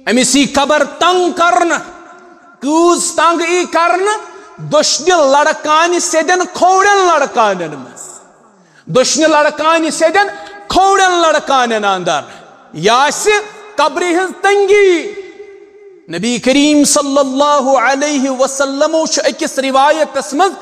अमिस यी कबर तंग करन कूज तंग यी करन दुश्न लड़कान सेदन खोड़न लड़कान मज दुश्न लड़कान सेदन खोड़न लड़कान अंदर यास कब्र हज तंगी नबी करीम सल्लल्लाहु अलैहि वसल्लम अकिस रिवायतस मज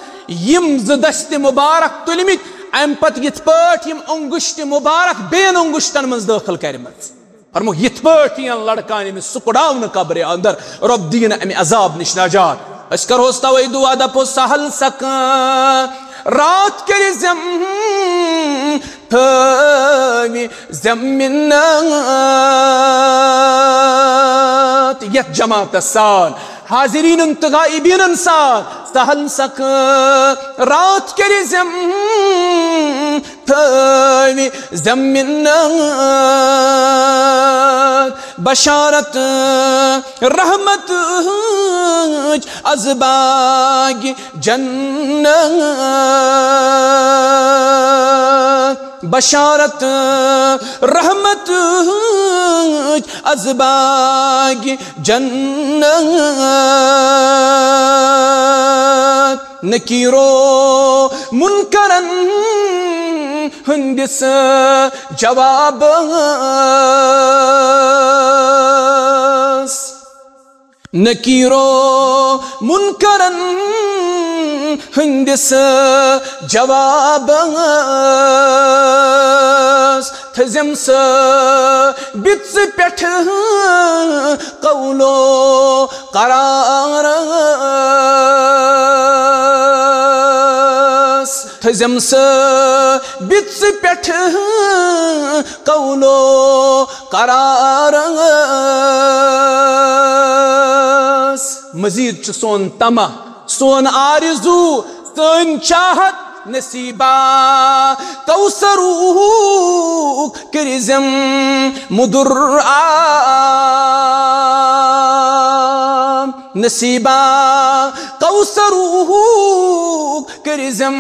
यम दस्त मुबारक तुलमित अम पत यिथ पाठ यम अंगुश्त मुबारक बेन अंगुश्तन मज दाखिल करमत फरमो यिथ पाठ यन लड़कान में सुकड़ावन कब्र अंदर रब दीन अमि अजाब निश नजात अस करोस तवै दुआ दपो सहल सक रात कर जम थमी जमीन यत जमात सान हाजिरीन तगाइबीन सान सहल सक रात कर जम थमी जमीन बशारत रहमत अज़बाग जन्नत बशारत रहमत अज़बाग जन्नत नकीरो मुनकरन हंदिस जवाब नकीरो मुनकरन हंदिस जवाब थजम स बित्स पेठ कौलो करार थजम स बित्स पेठ कौलो करार मजीद सोन तमा सोन आरज़ू सन चाहत नसीबा कौसरू करिज़म मुदुर नसीबा कौसरू करिज़म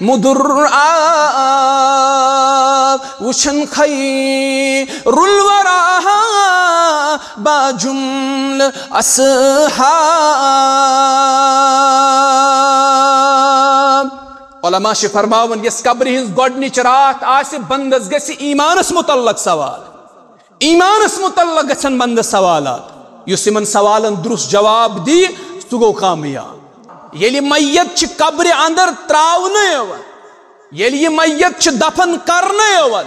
मुदुर वुशन खैरुल वरा बाजुम्ल असहाब उलमा छ फरमावन यस कब्र हिंज गोडनिच रात आसि बंदस गसि ईमानस मुतल्लक सवाल ईमानस मुतल्लक गछन बंदस सवालात युस यमन सवालन दुरुस्त जवाब दी सु गो कामयाब येलि मय्यत छ कब्र अंदर त्रावन यवन येलि ये मय्यत छ दफन करन यवन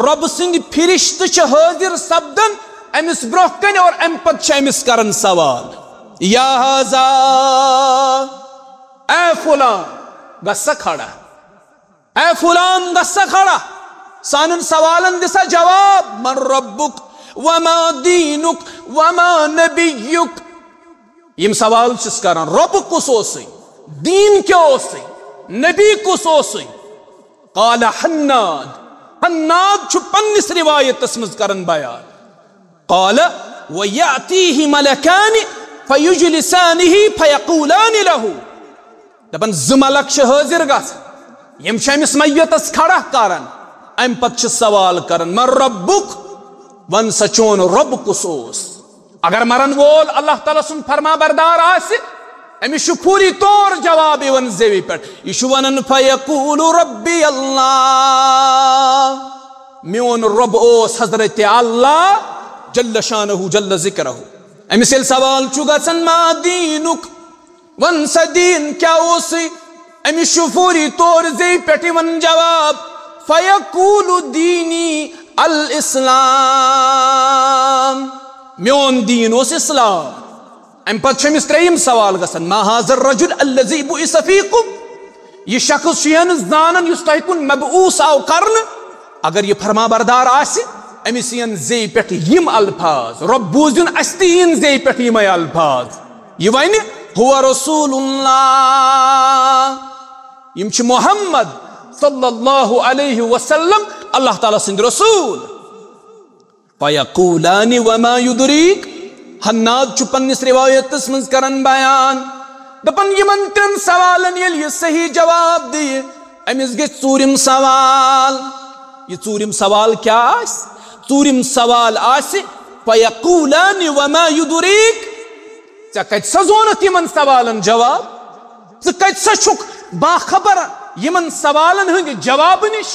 रब सिंद फिरिश्त छ हाजिर सब्दन अमिस ब्रोह कन और अम पत छ अमिस करन सवाल या हाजा ए फुलान गस्सा खड़ा ए फुलान गस्सा खड़ा सानन सवालन दिसा जवाब मन रब्बुक वमा दीनुक वमा नबियुक यम सवाल छस करन रब कुस ओसै दीन क्या ओसै नबी कुस ओसै काल हन्नाद हन्नाद छु पन्निस रिवायतस मज करन बयान काल वयातीहि मलकानि फयुजलिसानिहि फयकूलानि लहु दपन ज मलक छ हाजिर गस यम छ अमिस मय्यतस खड़ा करन अम पत छ सवाल करन मर रब्बुक वन सचोन रब कुस ओस अगर मरन वोल अल्लाह ताला सुन फरमा बरदार आसि अमिस छु पूरी तौर जवाब वन ज़ेवी पे यह वनन फयकूलु रब्बी अल्लाह म्योन रब ओस हजरत अल्लाह जल्ल शानहु जल्ल ज़िक्रहु अमिस यल सवाल छु गसन मा दीनुक वन सदीन क्या ओसि अमिस छु पूरी तौर ज़ेवी पे वन जवाब फयकूलु दीनी अल इस्लाम म्योन दीन ओस इस्लाम अम पत अमिस त्रेयम सवाल गसन मा हाज़र रजुल अल्लज़ी बुइस फ़ीकुम यह शख्स जानन युस तोह कुन मबऊस आव करन अगर यह फरमा बरदार आसि अमिस यन ज़े पे यम अल्फाज रब बूजुन अस्तीन ज़े पे यम अल्फाज यह वन हुवा रसूलुल्लाह यम छ मुहम्मद सल्लल्लाहु अलैहि वसल्लम अल्लाह ताला सिंद रसूल फयकूलानि वमा युदरीक हन्नाद छु पन्निस रिवायतस मज करन बयान दपन यमन तन सवालन ये सही जवाब दिए अमिस गे चूरिम सवाल ये चूरिम सवाल क्या आस चूरिम सवाल आसि फयक़ूलान वमा युदरीक च कत सजोनत यमन सवालन जवाब च कत सछुक बाखबर यमन सवालन हंद जवाब निश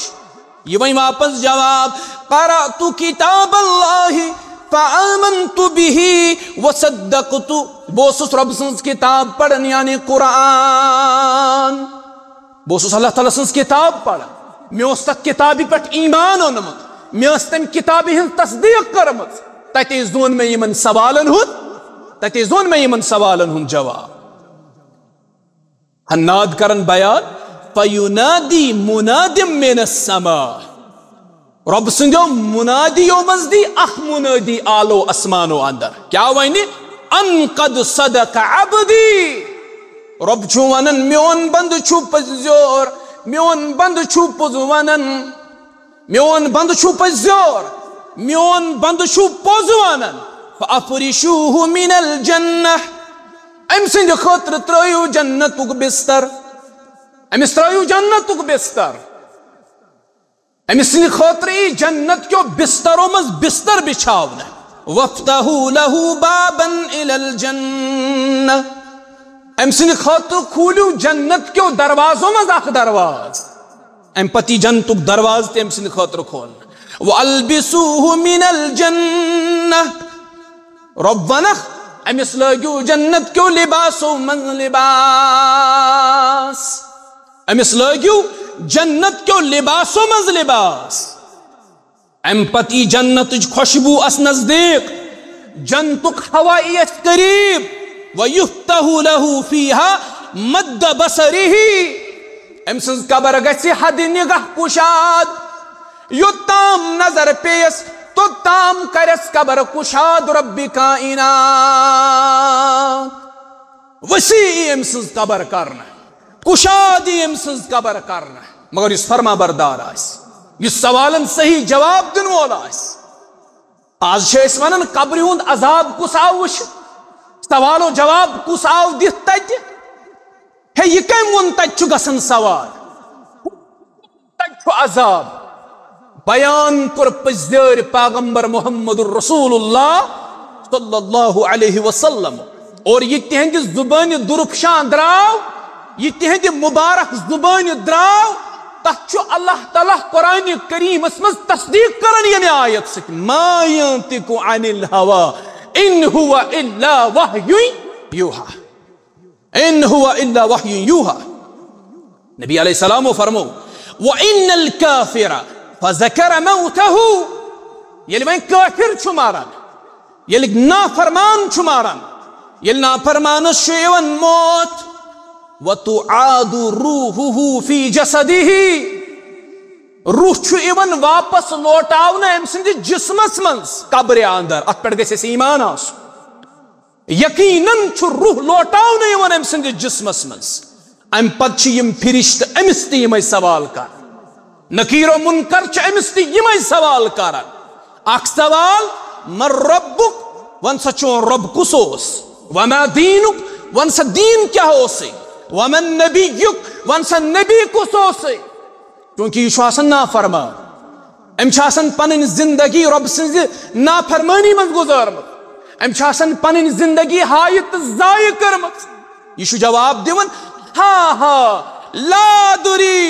ये वही वापस जवाब क़रअतु किताबल्लाहि फ़आमनतु बिही वसद्दक़तु बोसुस रब सन्स किताब पढ़न यानी कुरान बोसुस अल्लाह ताला सन्स किताब पढ़ मे तथ किताबी पे ईमान ओनमुत मे तम किताबी हंद तस्दीक करमत तते जोन मे यमन सवालन हुंद जवाब हन्नाद करन बयान फयुनादी मुनादिम मिनस समा रब संदो मुनादियों मजदी अख मुनादी आलो अस्मानो अंदर क्या वनी अन कद सदक अब्दी रब छु वनन म्योन बंद छु पजोर म्योन बंद छु पोज वनन म्योन बंद छु पजोर म्योन बंद छु पोज वनन फअफरिशूहु मिनल जन्नह अम सिंद खतर त्रयु जन्नतुक बिस्तर अमिस त्रयु जन्नतुक बिस्तर अमिस खतर जन्नत क्यों बिस्तरों मज बिस्तर बिछावन वफ्तहू लहू बाबन इलल जन्नह अम सिंद खतर खूलू जन्नत क्यों दरवाजों मज अख दरवाज अम पति जन्नतुक दरवाज ते अम सिंद खतर खोल वअल्बिसूहु मिनल जन्नह रब वनख अमिस लग्यू जन्नत क्यों लिबासो मज लिबास अमिस लग्यू जन्नत क्यों लिबासो मज लिबास अम पति जन्नत खुशबू अस नजदीक जन्नतुक हवा यस करीब वयुफ्तहु लहू फीहा मद्द बसरिही अम सन्स कबर गछि हद निगाह कुशाद योताम नजर पेस तो ताम करस कबर कुशाद रब्बि कायनात वसी अम सन्स कबर करना कुशादी अम सन्स कबर करना मगर इस फरमा बरदार इस सवालन सही जवाब दिन वोल आज वन कब्र हुंद अजाब कुस आव वुश सवालो जवाब कुस आव दिथ तत हे यह कम वोन तत गसन सवाल तत अजाब बयान कर पजर पैगंबर मोहम्मदुर रसूलुल्लाह सल्लल्लाहु अलैहि वसल्लम और यह तिहंद जुबान दुरुफशान द्राव यह तिहंद मुबारक जुबान द्राव तथ अल्लाह ताला कुरान करीम मज तस्दीक करन यह आयत से मा यंतिकु अनिल हवा इन हुवा इल्ला वह्यु यूहा इन हुवा इल्ला वह्यु यूहा नबी अलैहि सलाम फरमो व इन्नल काफिरा फज़कर मौतहु यलि वह काफिर छु मारन यलि नाफरमान छु मारन यलि नाफरमान शेवन मौत वतुआदु रूहुहु फी जसदिही रूह छु इवन वापस लौटावना अम सिंद जिस्मस मज कब्र अंदर अत पे गस ईमान आस यकीनन छु रूह लौटावना इवन अम सिंद जिस्मस मज अम पत छु यम फिरिश्त अमिस ते यम सवाल कर नकीरो मुनकर छु अमिस ते यम सवाल कर अख सवाल मर रब्बुक वन सा चो रब कुसोस वमा दीनुक वन सा दीन क्या होसे वमन नबीयुक वन सा नबी कुसोसे क्योंकि यह नाफरमान अम पन जिंदगी रब सज नाफरमानी मज गुजारमत अम पन जिंदगी हाय तो जाय करमत यह जवाब दिवन हा हा लादुरी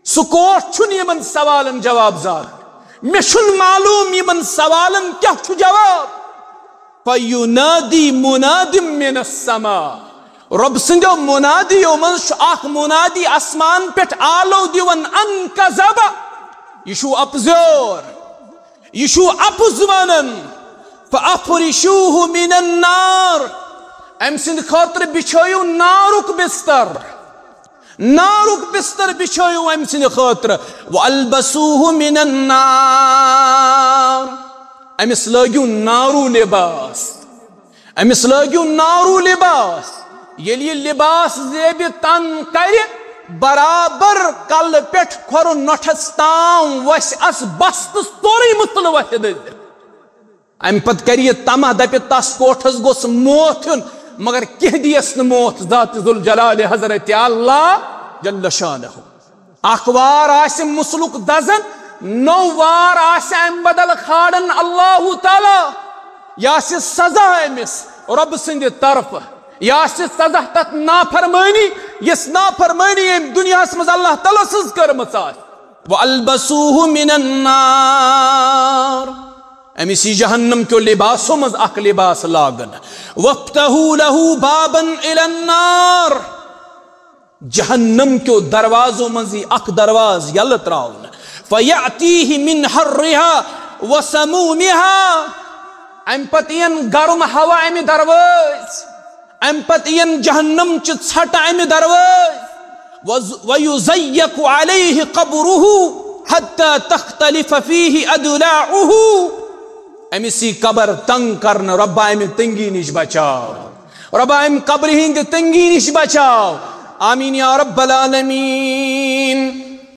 सुकोट छुन यमन सवालन जवाब जार मे छुन मालूम यमन सवालन क्या छु जवाब फयुनादी मुनादिम मिनस समा रब सिंदो मुनादियों मज अख मुनादी आसमान पे आलो दिवन अन कज़बा यशु अपजोर यशु अपजवनन फअफरिशूहु मिनन नार अम सिंद खतर बिछायो नारुक बिस्तर बिछायो अम सिंद खतर वअल्बसूहु मिनन नार अमिस लग्यू नारू लिबास ये लिबास जेब तन कर बराबर कल पे खोर नठस ताम वस अस बस्त तोरे मुतल वह अम पत कर तमा दप तस कोठस गोस मोत मगर कह दियस न मोत ज़ात जुल जलाल हजरत अल्लाह जल्ल शानहु अखबार आस मुसलुक दजन नो वार आम बदल खाड़न अल्लाह ताला या सजा अमिस रब सिंद तरफ या सजा तथ नाफरमानी यस नाफरमानी दुनिया मज अल्लाह ताला सज करमच व अलबसूहु मिनन नार अमिस जहन्नम क्यों लिबासों मज अख लिबास लागन वफ्तहू लहू बाबन इलन नार जहन्नम क्यों दरवाजों मजी अख दरवाज यल त्राउन फयातीहि मिन हर्रिहा व समूमिहा अम पतियन गर्म हवा अमि दरवाज अम पतियन जहन्नम च छट अमि दरवाज व युज़य्यकु अलैहि क़ब्रुहु हत्ता तख्तलिफ फीहि अदलाउहु अमिसी कबर तंग करन रब्बा अमि तंगी निश बचाओ रब्बा अमि कब्र हिंद तंगी निश बचाओ आमीन या रब्बल आलमीन।